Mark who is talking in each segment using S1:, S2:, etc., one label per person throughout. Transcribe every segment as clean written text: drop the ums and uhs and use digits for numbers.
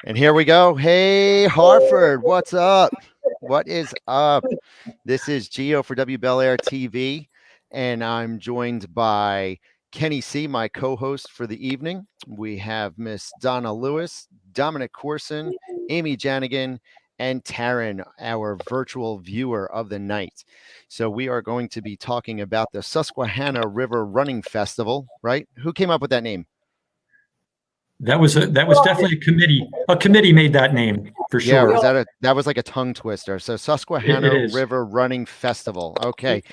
S1: And here we go. Hey, Hartford, what's up? What is up? This is Gio for WBEL-Air TV, and I'm joined by Kenny C., my co-host for the evening. We have Miss Donna Lewis, Dominic Corson, Amy Janigan, and Taryn, our virtual viewer of the night. So we are going to be talking about the Susquehanna River Running Festival, right? Who came up with that name?
S2: That was definitely a committee. A committee made that name for
S1: Yeah,
S2: sure.
S1: that was like a tongue twister. So
S2: It
S1: Susquehanna
S2: is.
S1: River Running Festival. Okay.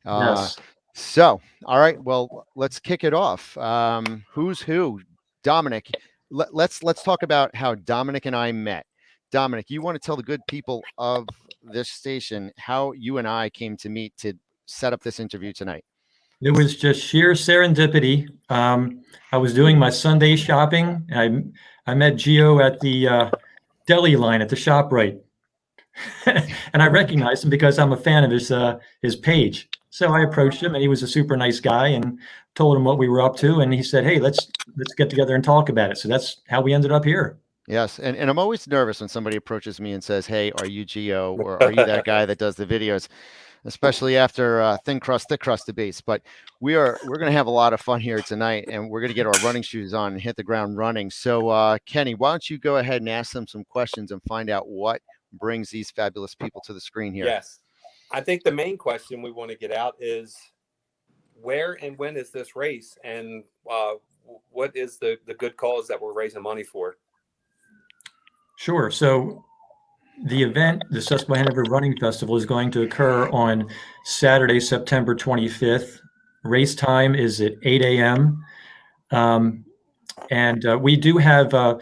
S1: Uh,
S2: Yes.
S1: so all right, well, let's kick it off. Who's who? Dominic. Let's talk about how Dominic and I met. Dominic, you want to tell the good people of this station how you and I came to meet to set up this interview tonight.
S2: It was just sheer serendipity. I was doing my Sunday shopping. I met Gio at the deli line at the ShopRite, and I recognized him because I'm a fan of his page. So I approached him, and he was a super nice guy, and told him what we were up to. And he said, "Hey, let's get together and talk about it." So that's how we ended up here.
S1: Yes, and I'm always nervous when somebody approaches me and says, "Hey, are you Geo or are you that guy that does the videos?" Especially after thin crust, thick crust debates. But we're going to have a lot of fun here tonight, and we're going to get our running shoes on and hit the ground running. So, Kenny, why don't you go ahead and ask them some questions and find out what brings these fabulous people to the screen here?
S3: Yes, I think the main question we want to get out is where and when is this race, and what is the good cause that we're raising money for?
S2: Sure. So the event, the Susquehanna River Running Festival, is going to occur on Saturday, September 25th. Race time is at 8 a.m. And we do have a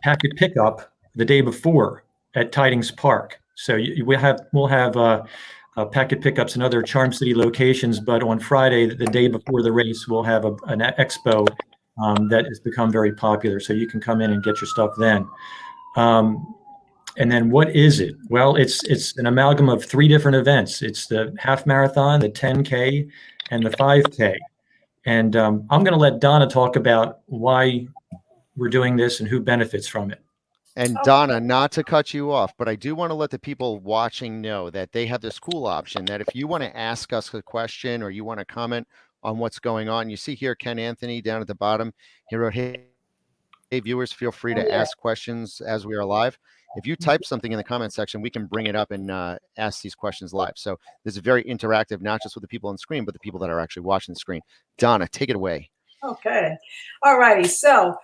S2: packet pickup the day before at Tidings Park. So we'll have packet pickups in other Charm City locations, but on Friday, the day before the race, we'll have an expo that has become very popular. So you can come in and get your stuff then. And then what is it? Well, it's an amalgam of three different events. It's the half marathon, the 10K, and the 5K. And I'm going to let Donna talk about why we're doing this and who benefits from it.
S1: And Donna, not to cut you off, but I do want to let the people watching know that they have this cool option that if you want to ask us a question or you want to comment on what's going on, you see here Ken Anthony down at the bottom. He wrote, "Hey, viewers, feel free to ask questions as we are live." If you type something in the comment section, we can bring it up and ask these questions live. So this is very interactive, not just with the people on the screen, but the people that are actually watching the screen. Donna, take it away.
S4: Okay. All righty. So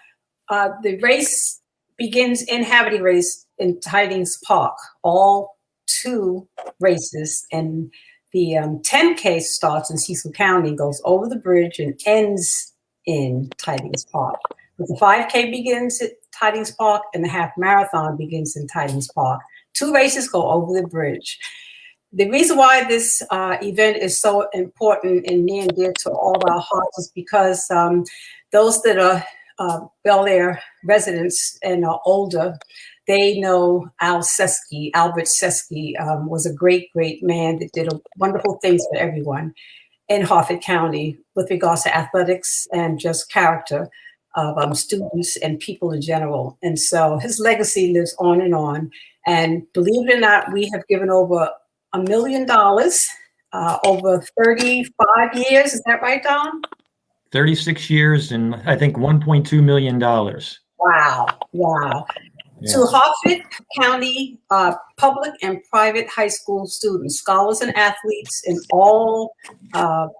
S4: the race begins in Havre race in Tidings Park. All two races. And the 10K starts in Cecil County, goes over the bridge and ends in Tidings Park. But the 5K begins at Tidings Park and the half marathon begins in Tidings Park. Two races go over the bridge. The reason why this event is so important and near and dear to all of our hearts is because those that are Bel-Air residents and are older, they know Albert Seske was a great, great man that did wonderful things for everyone in Harford County with regards to athletics and just character of students and people in general. And so his legacy lives on and on. And believe it or not, we have given over $1 million over 35 years. Is that right, Don?
S2: 36 years and I think $1.2 million.
S4: Wow. Wow. Yeah. To Harford County public and private high school students, scholars and athletes in all 12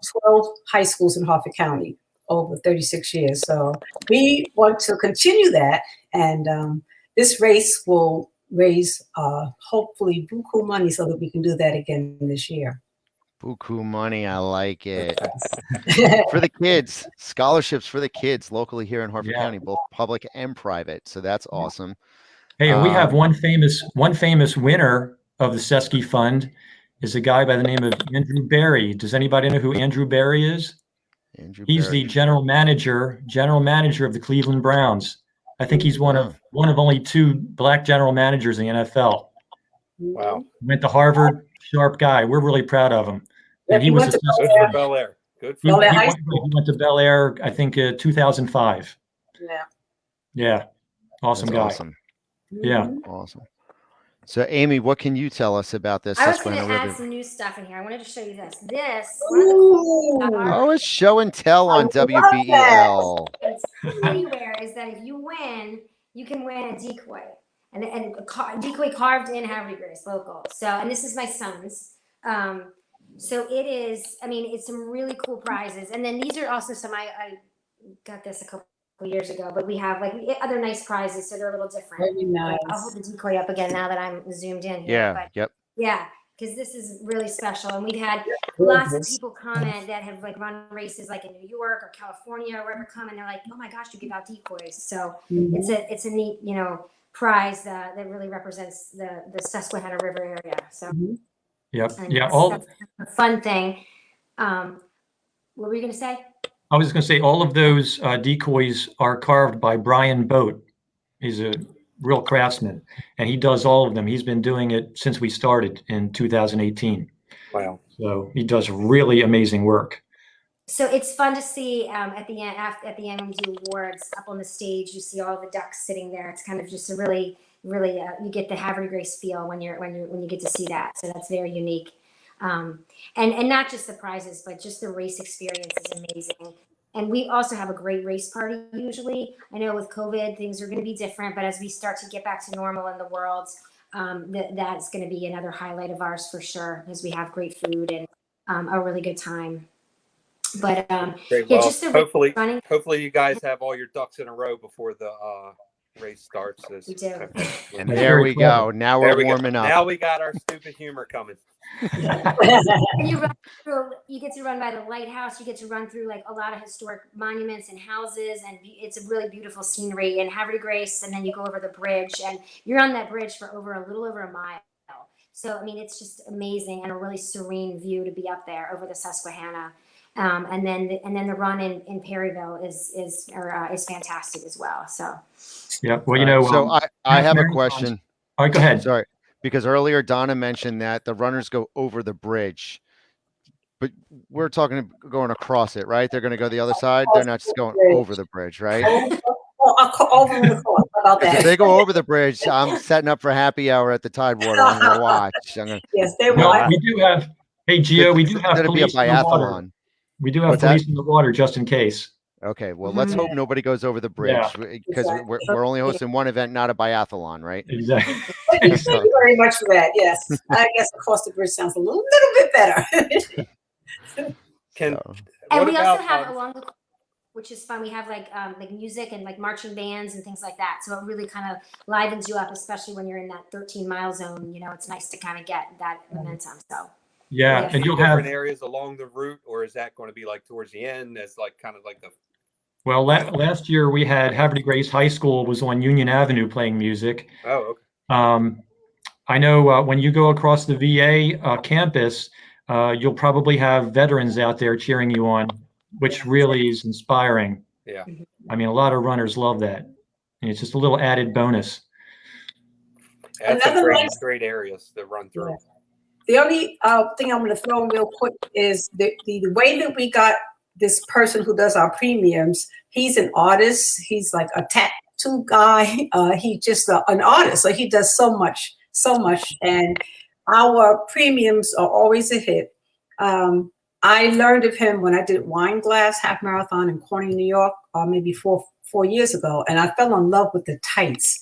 S4: high schools in Harford County over 36 years. So we want to continue that. And this race will raise hopefully buku money so that we can do that again this year.
S1: Buku money, I like it. For the kids, scholarships for the kids locally here in Harford County, both public and private. So that's awesome.
S2: Hey, and we have one famous winner of the Seske Fund is a guy by the name of Andrew Berry. Does anybody know who Andrew Berry is? He's the general manager of the Cleveland Browns. I think he's one of only two black general managers in the NFL.
S3: Wow.
S2: Went to Harvard, sharp guy. We're really proud of him. And he was
S3: good for Bel-Air. Good for
S2: he went to Bel-Air, I think 2005.
S4: Yeah.
S2: Yeah. Awesome
S1: That's
S2: guy.
S1: awesome.
S2: Yeah.
S1: Awesome. So, Amy, what can you tell us about this
S5: I was going
S1: Susquehanna
S5: to add
S1: River?
S5: some new stuff in here. I wanted to show you this. One of the cool things about
S1: Oh, it's show and tell on
S4: that.
S1: WBEL.
S5: anywhere is that if you win, you can win a decoy. And a decoy carved in Havre Grace, local. So, and this is my son's. So it is, I mean, it's some really cool prizes. And then these are also some, I got this a couple years ago, but we have like other nice prizes. So they're a little different.
S4: Very nice.
S5: I'll hold the decoy up again now that I'm zoomed in here.
S1: Yeah.
S5: But
S1: Yep.
S5: yeah, because this is really special. And we've had lots of people comment that have like run races like in New York or California or wherever come, and they're like, oh my gosh, you give out decoys. So it's a neat, prize that really represents the Susquehanna River area. So
S2: Yep.
S5: and
S2: Yeah.
S5: that's a fun thing. What were you going to say?
S2: I was going to say all of those decoys are carved by Brian Boat. He's a real craftsman, and he does all of them. He's been doing it since we started in 2018.
S3: Wow.
S2: So he does really amazing work.
S5: So it's fun to see at the end when we do awards up on the stage. You see all the ducks sitting there. It's kind of just a really you get the Havre Grace feel when you get to see that. So that's very unique. And not just the prizes, but just the race experience is amazing. And we also have a great race party usually. I know with COVID things are going to be different, but as we start to get back to normal in the world, that's going to be another highlight of ours for sure, because we have great food and a really good time. But
S3: Great.
S5: yeah,
S3: Well,
S5: just the
S3: hopefully you guys have all your ducks in a row before the race starts.
S5: We do.
S1: And there we go. Now we're warming up.
S3: Now we got our stupid humor coming.
S5: And you get to run by the lighthouse. You get to run through like a lot of historic monuments and houses, and it's a really beautiful scenery in Havre Grace. And then you go over the bridge, and you're on that bridge for a little over a mile. So I mean, it's just amazing and a really serene view to be up there over the Susquehanna. And then the run in Perryville is fantastic as well. So
S2: yeah, well,
S1: so I have a question.
S2: All right, go ahead.
S1: Sorry, because earlier Donna mentioned that the runners go over the bridge, but we're talking going across it, right? They're going to go the other side. They're not just going over the bridge, right?
S4: Over the course. How about that?
S1: If they go over the bridge, I'm setting up for happy hour at the Tidewater. I'm going to watch.
S4: Yes, they will.
S2: Well, we do have. Hey, Gio, we do have
S1: It'll be a
S2: police in the water.
S1: biathlon.
S2: We do have police in the water just in case.
S1: Okay, well, let's hope nobody goes over the bridge, because we're only hosting one event, not a biathlon, right?
S2: Exactly.
S4: Thank you very much for that. Yes, I guess across the bridge sounds a little bit better.
S5: And we also have along the, which is fun. We have like music and like marching bands and things like that. So it really kind of livens you up, especially when you're in that 13-mile zone. It's nice to kind of get that momentum. So.
S2: Yeah, and you'll
S3: different
S2: have
S3: areas along the route, or is that going to be like towards the end as like kind of like the?
S2: Well, last year we had Havre Grace High School was on Union Avenue playing music.
S3: Oh, okay.
S2: I know when you go across the VA campus, you'll probably have veterans out there cheering you on, which really is inspiring.
S3: Yeah.
S2: I mean, a lot of runners love that. And it's just a little added bonus.
S3: That's great areas to run through.
S4: Yeah. The only thing I'm going to throw in real quick is the way that we got this person who does our premiums. He's an artist. He's like a tattoo guy. He's just an artist. So he does so much. And our premiums are always a hit. I learned of him when I did Wine Glass Half Marathon in Corning, New York, maybe four years ago. And I fell in love with the tights.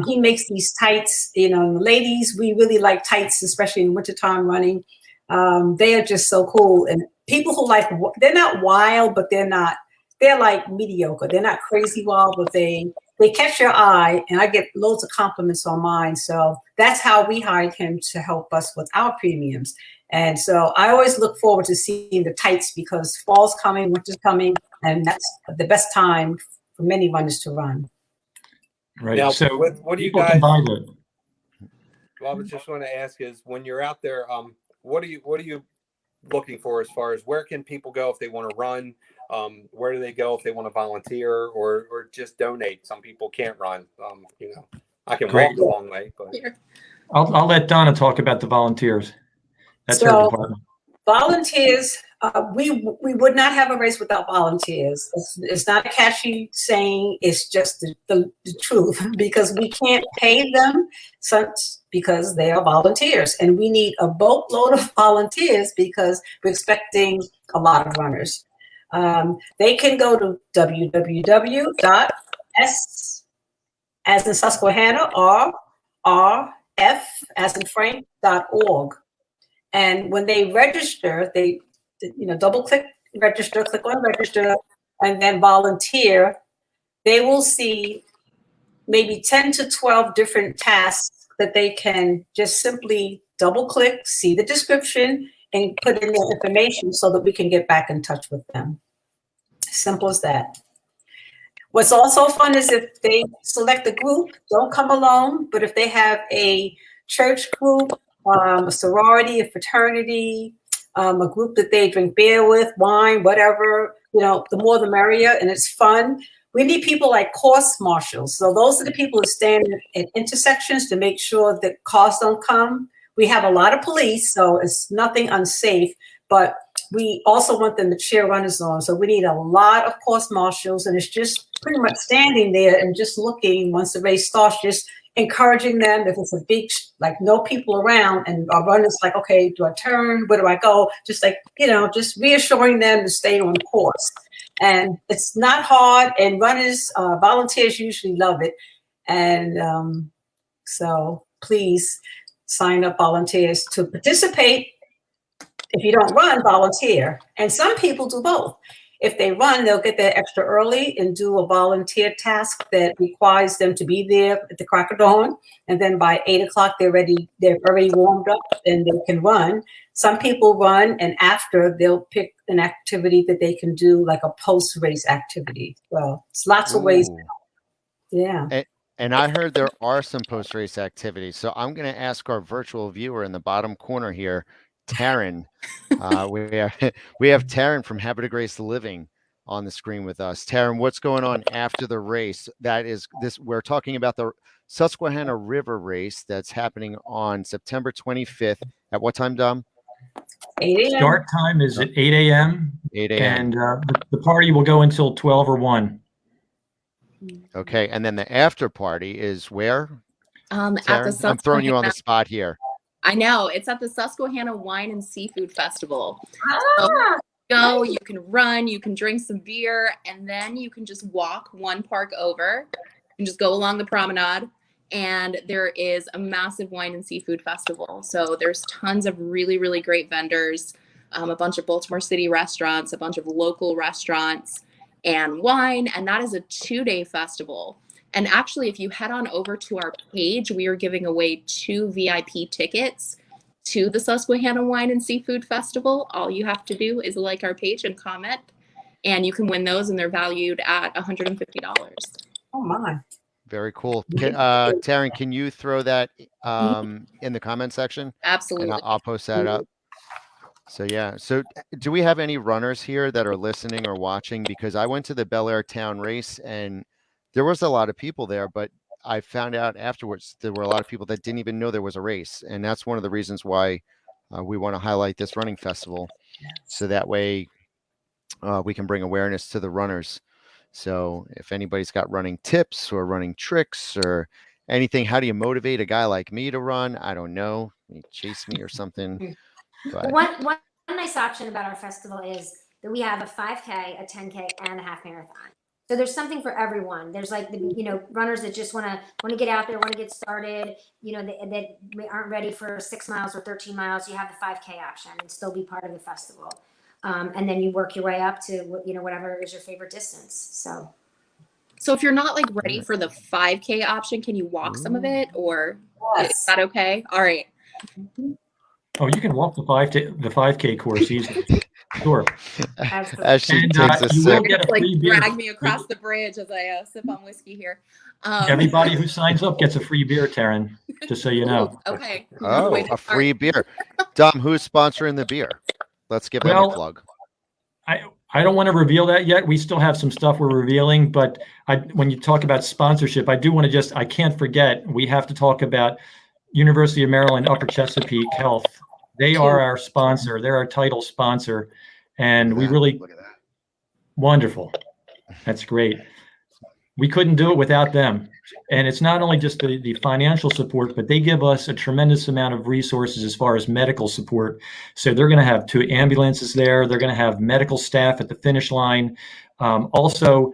S4: He makes these tights, ladies, we really like tights, especially in wintertime running. They are just so cool. And people who they're not wild, but they're like mediocre. They're not crazy wild, but they catch your eye, and I get loads of compliments on mine. So that's how we hired him to help us with our premiums. And so I always look forward to seeing the tights, because fall's coming, winter's coming, and that's the best time for many runners to run.
S2: Right.
S3: Now,
S2: so
S3: what do you guys?
S2: Well,
S3: I was just want to ask is, when you're out there, what are you looking for as far as where can people go if they want to run? Where do they go if they want to volunteer or just donate? Some people can't run. I can walk a long way, but
S2: I'll let Donna talk about the volunteers. That's her department.
S4: Volunteers, we would not have a race without volunteers. It's not a catchy saying. It's just the truth, because we can't pay them because they are volunteers, and we need a boatload of volunteers because we're expecting a lot of runners. They can go to www.s as in Susquehanna, rf as in Frank.org. And when they register, they double click register, click on register, and then volunteer. They will see maybe 10 to 12 different tasks that they can just simply double click, see the description, and put in their information so that we can get back in touch with them. Simple as that. What's also fun is if they select a group, don't come alone, but if they have a church group, a sorority, a fraternity, a group that they drink beer with, wine, whatever, the more the merrier, and it's fun. We need people like course marshals. So those are the people who stand at intersections to make sure that cars don't come. We have a lot of police, so it's nothing unsafe, but we also want them to cheer runners on. So we need a lot of course marshals, and it's just pretty much standing there and just looking once the race starts, just encouraging them. If it's a big, like no people around and our runners like, okay, do I turn? Where do I go? Just like, just reassuring them to stay on course. And it's not hard, and runners, volunteers usually love it. And so please sign up volunteers to participate. If you don't run, volunteer. And some people do both. If they run, they'll get there extra early and do a volunteer task that requires them to be there at the crack of dawn. And then by 8 o'clock, they're already warmed up and they can run. Some people run, and after they'll pick an activity that they can do, like a post-race activity. Well, it's lots of ways. Yeah.
S1: And I heard there are some post-race activities. So I'm going to ask our virtual viewer in the bottom corner here, Taryn. We have Taryn from Havre de Grace Living on the screen with us. Taryn, what's going on after the race? We're talking about the Susquehanna River race that's happening on September 25th. At what time, Dom?
S4: 8 a.m.
S2: Start time is at 8 a.m.
S1: 8 a.m.
S2: And the party will go until 12 or 1.
S1: Okay, and then the after party is where?
S6: At the
S1: I'm throwing you on the spot here.
S6: I know, it's at the Susquehanna Wine and Seafood Festival.
S4: Ah,
S6: So you can run, you can drink some beer, and then you can just walk one park over and just go along the promenade. And there is a massive wine and seafood festival. So there's tons of really, really great vendors, a bunch of Baltimore City restaurants, a bunch of local restaurants, and wine. And that is a 2-day festival. And actually, if you head on over to our page, we are giving away 2 VIP tickets to the Susquehanna Wine and Seafood Festival. All you have to do is like our page and comment, and you can win those, and they're valued at $150.
S4: oh my.
S1: Very cool. Taryn, can you throw that in the comment section?
S6: Absolutely.
S1: And I'll post that up. So yeah. So do we have any runners here that are listening or watching? Because I went to the Bel Air Town race and there was a lot of people there, but I found out afterwards there were a lot of people that didn't even know there was a race. And that's one of the reasons why we want to highlight this running festival. So that way we can bring awareness to the runners. So if anybody's got running tips or running tricks or anything, how do you motivate a guy like me to run? I don't know. You chase me or something. But
S5: One nice option about our festival is that we have a 5K, a 10K, and a half marathon. So there's something for everyone. There's like the runners that just want to get out there, want to get started. That aren't ready for 6 miles or 13 miles. You have the 5K option and still be part of the festival. And then you work your way up to whatever is your favorite distance.
S6: So if you're not like ready for the 5K option, can you walk some of it, or is that okay? All right.
S2: Oh, you can walk the 5K course easily. Sure.
S1: as she takes a
S2: you
S1: sip.
S2: will get a
S6: Like
S2: free beer.
S6: drag me across the bridge as I sip on whiskey here.
S2: Everybody who signs up gets a free beer, Taryn, just so you know.
S6: Okay.
S1: Oh, a free beer. Dom, who's sponsoring the beer? Let's give them a plug.
S2: I don't want to reveal that yet. We still have some stuff we're revealing, but when you talk about sponsorship, I do want to I can't forget, we have to talk about University of Maryland Upper Chesapeake Health. They are our sponsor. They're our title sponsor. and we really
S1: look at that.
S2: wonderful. That's great. We couldn't do it without them. And it's not only just the financial support, but they give us a tremendous amount of resources as far as medical support. So they're going to have 2 ambulances there. They're going to have medical staff at the finish line. Also,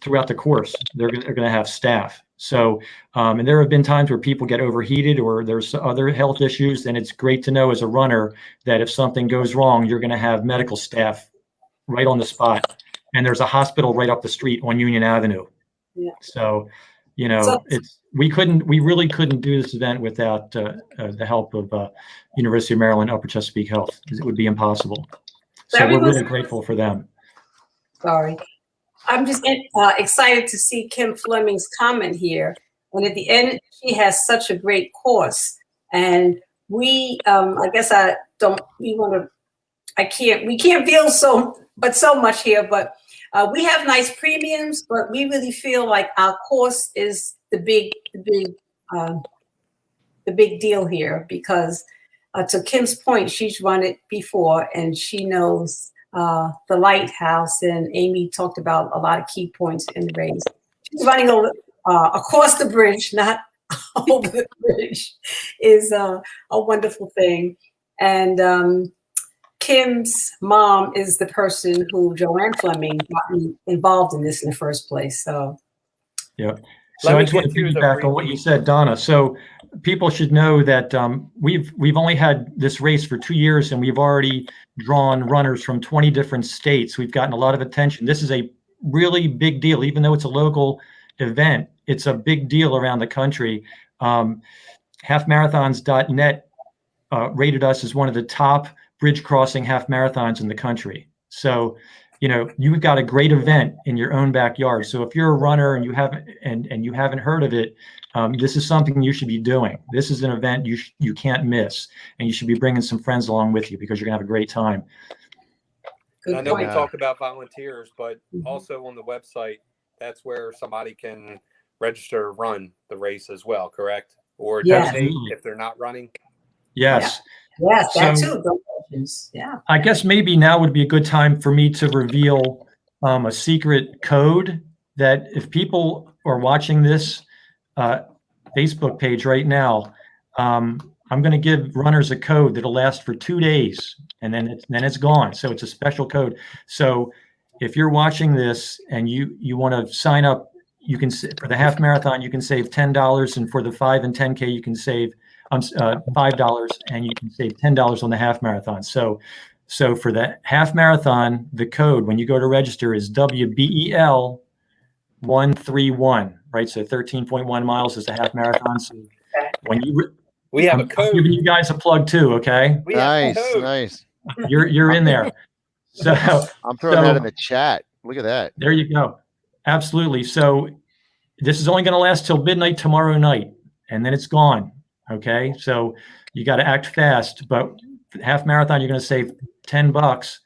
S2: throughout the course, they're going to have staff. So, and there have been times where people get overheated or there's other health issues. And it's great to know as a runner that if something goes wrong, you're going to have medical staff right on the spot. And there's a hospital right up the street on Union Avenue.
S4: Yeah.
S2: So, you know, we really couldn't do this event without the help of University of Maryland Upper Chesapeake Health. It would be impossible. So we're really grateful for them.
S4: Sorry. I'm just excited to see Kim Fleming's comment here. And at the end, she has such a great course. And we, I guess we can't feel so much here, but we have nice premiums, but we really feel like our course is the big deal here because to Kim's point, she's run it before and she knows the lighthouse, and Amy talked about a lot of key points in the race. She's running over across the bridge, not over the bridge, is a wonderful thing. And Kim's mom is the person who Joanne Fleming got me involved in this in the first place. So,
S2: yeah. So I just want to piggyback on what you said, Donna. So people should know that we've only had this race for 2 years, and we've already drawn runners from 20 different states. We've gotten a lot of attention. This is a really big deal, even though it's a local event. It's a big deal around the country. Halfmarathons.net rated us as one of the top bridge crossing half marathons in the country. So, you know, you've got a great event in your own backyard. So if you're a runner and you haven't heard of it, this is something you should be doing. This is an event you can't miss, and you should be bringing some friends along with you because you're gonna have a great time.
S3: I know we talk about volunteers, but also on the website, that's where somebody can register, run the race as well, correct? Or donate if they're not running.
S2: Yes.
S4: Yes, that too. Yeah.
S2: I guess maybe now would be a good time for me to reveal a secret code that if people are watching this Facebook page right now, I'm going to give runners a code that'll last for 2 days, and then it's gone. So it's a special code. So if you're watching this and you want to sign up, you can for the half marathon you can save $10, and for the 5 and 10K you can save $5, and you can save $10 on the half marathon. So for the half marathon, the code when you go to register is WBEL-131, right? So 13.1 miles is a half marathon. So when
S3: we have a code.
S2: I'm giving you guys a plug too, okay?
S1: Nice.
S2: You're in there. So
S1: I'm throwing that in the chat. Look at that.
S2: There you go. Absolutely. So this is only going to last till midnight tomorrow night, and then it's gone. Okay, so you got to act fast, but half marathon, you're going to save $10.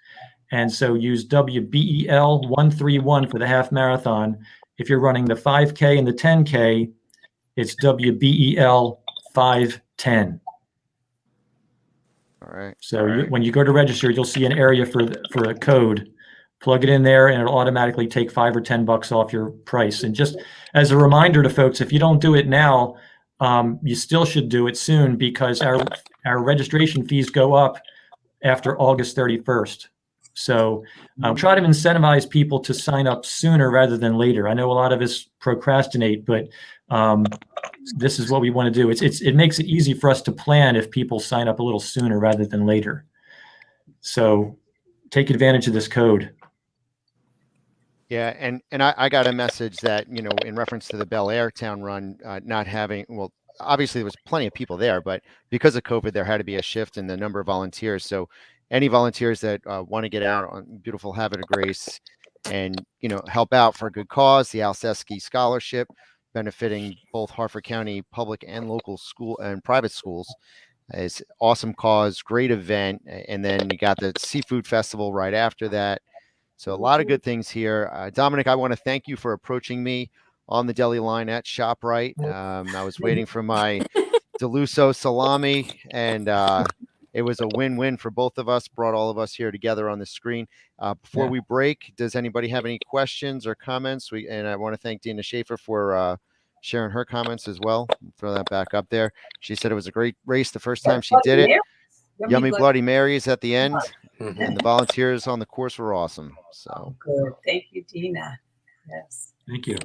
S2: And so use WBEL-131 for the half marathon. If you're running the 5K and the 10K, it's WBEL-510.
S1: All right.
S2: So when you go to register, you'll see an area for a code. Plug it in there, and it'll automatically take $5 or $10 off your price. And just as a reminder to folks, if you don't do it now, you still should do it soon, because our registration fees go up after August 31st. So try to incentivize people to sign up sooner rather than later. I know a lot of us procrastinate, but this is what we want to do. It makes it easy for us to plan if people sign up a little sooner rather than later. So take advantage of this code.
S1: Yeah, and I got a message that, you know, in reference to the Bel-Air Town Run not having, well, obviously there was plenty of people there, but because of COVID, there had to be a shift in the number of volunteers. So any volunteers that want to get out on beautiful Havre de Grace and, you know, help out for a good cause, the Alcesky Scholarship, benefiting both Harford County public and local school and private schools, is awesome cause, great event. And then you got the Seafood Festival right after that. So a lot of good things here. Dominic, I want to thank you for approaching me on the deli line at ShopRite. I was waiting for my Deluso salami, and It was a win-win for both of us, brought all of us here together on the screen. Before we break, does anybody have any questions or comments? And I want to thank Dina Schaefer for sharing her comments as well. Throw that back up there. She said it was a great race the first time she did it. Yummy Bloody Marys at the end, and the volunteers on the course were awesome. So
S4: good. Thank you, Dina. Yes.
S2: Thank you.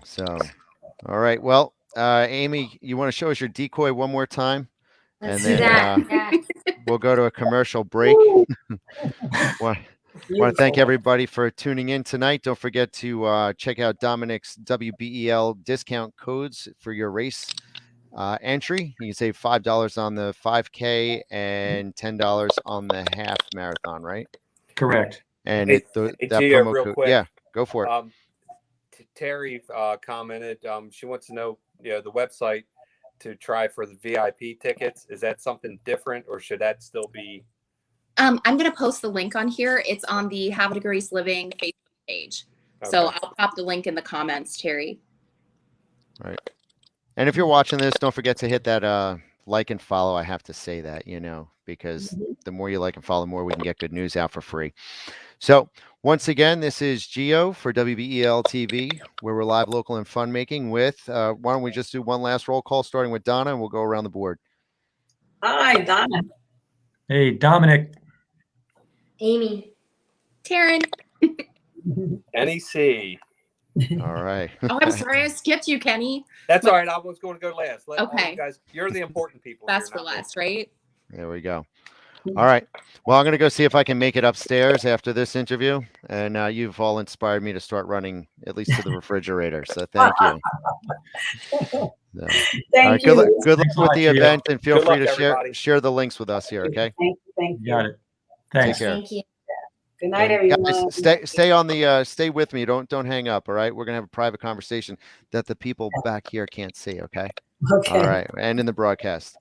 S1: So, all right. Well, Amy, you want to show us your decoy one more time?
S5: Let's
S1: And
S5: do
S1: then,
S5: that.
S1: we'll go to a commercial break. Want to thank everybody for tuning in tonight. Don't forget to check out Dominic's WBEL discount codes for your race entry. You can save $5 on the 5K and $10 on the half marathon, right?
S2: Correct.
S1: And
S3: Hey,
S1: that
S3: Gia,
S1: promo
S3: real
S1: code.
S3: quick.
S1: Yeah, go for it.
S3: Terry commented. She wants to know, the website to try for the VIP tickets. Is that something different, or should that still be?
S6: I'm going to post the link on here. It's on the Havre Grace Living Facebook page. So
S3: Okay.
S6: I'll pop the link in the comments, Terry.
S1: Right. And if you're watching this, don't forget to hit that like and follow. I have to say that, because the more you like and follow, the more we can get good news out for free. So once again, this is Gio for WBEL TV, where we're live, local, and fun making with, why don't we just do one last roll call, starting with Donna, and we'll go around the board.
S4: Hi, Donna.
S2: Hey, Dominic.
S5: Amy.
S6: Taryn.
S3: NEC.
S1: All right.
S6: Oh, I'm sorry. I skipped you, Kenny.
S3: That's all right. I was going to go last. Let all
S6: Okay.
S3: you guys, you're the important people.
S6: Best
S3: here,
S6: for
S3: not me.
S6: last, right?
S1: There we go. All right. Well, I'm going to go see if I can make it upstairs after this interview. And you've all inspired me to start running at least to the refrigerator. So thank you. So,
S4: Thank
S1: good
S4: you.
S1: luck, good luck
S2: Thanks a
S1: with
S2: lot,
S1: the
S2: Gio.
S1: event, and feel
S3: Good
S1: free
S3: luck,
S1: to
S3: everybody.
S1: share the links with us here. Okay.
S4: Thank
S2: You got
S4: you.
S2: it. Thanks.
S1: Take care.
S5: Thank you.
S4: Good night,
S1: And
S4: everyone.
S1: guys, stay on the stay with me. Don't hang up. All right. We're gonna have a private conversation that the people back here can't see. Okay.
S4: Okay.
S1: All right. And in the broadcast.